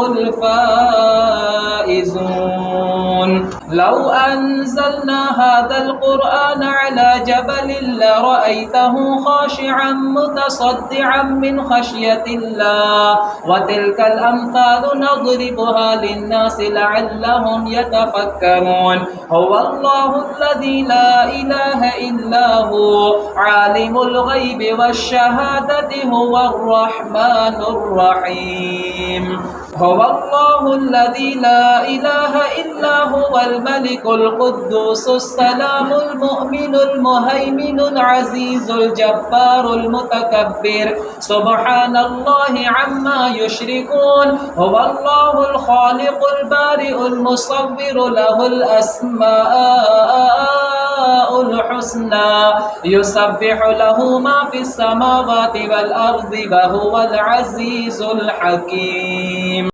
الفائزون. لو أنزلنا هذا القرآن على جبل لرأيته خاشعا متصدعا من خشية الله وتلك الأمثال نضربها للناس لعلهم يتفكرون. هو الله الذي لا إله إلا هو عالم الغيب والشهادة هو الرحمن الرحيم. هو الله الذي لا إله إلا هو الملك القدوس السلام المؤمن المهيمن العزيز الجبار المتكبر سبحان الله عما يشركون. هو الله الخالق البارئ المصور له الأسماء الحسنى يسبح له ما في السماوات والأرض وهو العزيز الحكيم.